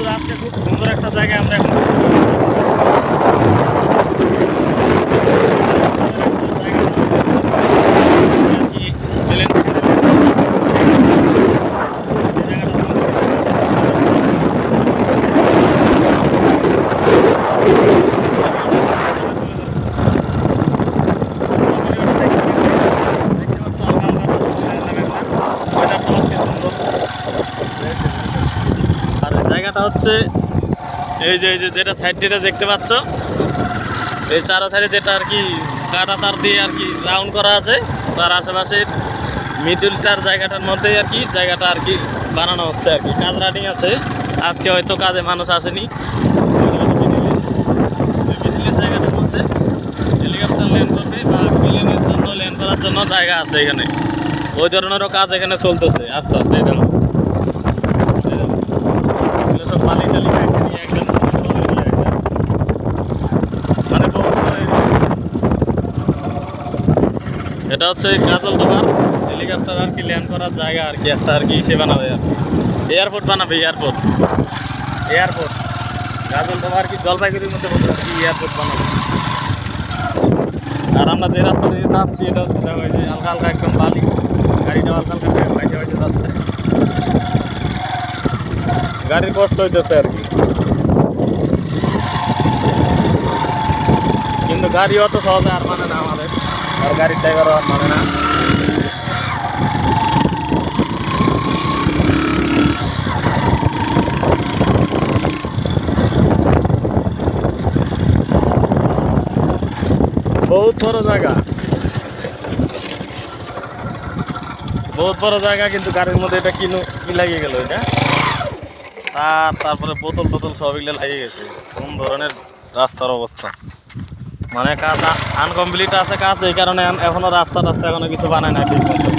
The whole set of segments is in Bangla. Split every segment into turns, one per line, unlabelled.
বন্ধুরা আজকে খুব সুন্দর একটা জায়গায় আমরা এখন জায়গাটা হচ্ছে এই যে যেটা সাইডটা দেখতে পাচ্ছ, এই চারো সাইডে যেটা আর কি কাটা তার দিয়ে আর কি রাউন্ড করা আছে, তার আশেপাশে মিডলটার জায়গাটার মধ্যেই আর কি জায়গাটা আর কি বানানো হচ্ছে আর কি। কাজ রানিং আছে, আজকে হয়তো কাজে মানুষ আসেনি। মিডলের জায়গাটার মধ্যে হেলিকপ্টার ল্যান্ড করবে বা প্লেনের জন্য ল্যান্ড করার জন্য জায়গা আছে এখানে। ওই ধরনেরও কাজ এখানে চলতেছে আস্তে আস্তে। এই দেখো সব বালি টালি নিয়ে একদম মানে এটা হচ্ছে কাজল তোমার হেলিকপ্টার আর কি ল্যান্ড করার জায়গা আর কি, একটা আর কি ইসে বানাবে, এয়ারপোর্ট বানাবে। এয়ারপোর্ট কাজল তোমার আর কি জলপাইগুড়ির মধ্যে বলতে কি এয়ারপোর্ট বানাবে। আর আমরা যে রাস্তা দিয়ে যাচ্ছি এটা হচ্ছে ওই যে হালকা হালকা একদম বালি, গাড়িটা হালকা হালকা বাইরে বাইরে যাচ্ছে, গাড়ির কষ্ট হইতেছে আর কি। কিন্তু গাড়ি অত সহজে আর মানে না আমাদের, আর গাড়ির ড্রাইভারও আর মানে না। বহুত বড় জায়গা, বহুত বড় জায়গা, কিন্তু গাড়ির মধ্যে এটা কি লাগিয়ে গেল এটা, তারপরে বোতল টোতল সব এগুলো লাগিয়ে গেছে। কোন ধরনের রাস্তার অবস্থা, মানে কাজ আনকমপ্লিট আছে কাজ, এই কারণে এখনো রাস্তা এখনো কিছু বানায় না ঠিক মতো।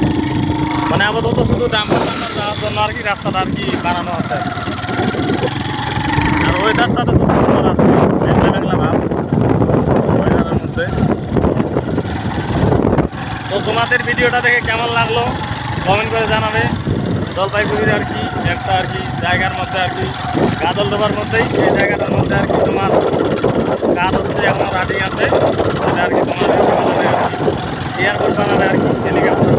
মানে আপাতত শুধু ডাম্পার যাওয়ার জন্য আর কি রাস্তাটা আর কি বানানো আছে। আর ওয়েদারটা তো খুব সুন্দর আছে, মেঘলা মেঘলা ভাব ওয়েদারের মধ্যে। তো তোমাদের ভিডিওটা দেখে কেমন লাগলো কমেন্ট করে জানাবে। জলপাইগুড়ির আর কি একটা আর কি জায়গার মধ্যে আর কি গাজল ডোবার মধ্যেই, এই জায়গাটার মধ্যে আর কি তোমার কাজ হচ্ছে, এখনো রানিং আছে। আর কি তোমাদের আর কি এয়ারপোর্ট বানাবে আর কি, হেলিকপ্টার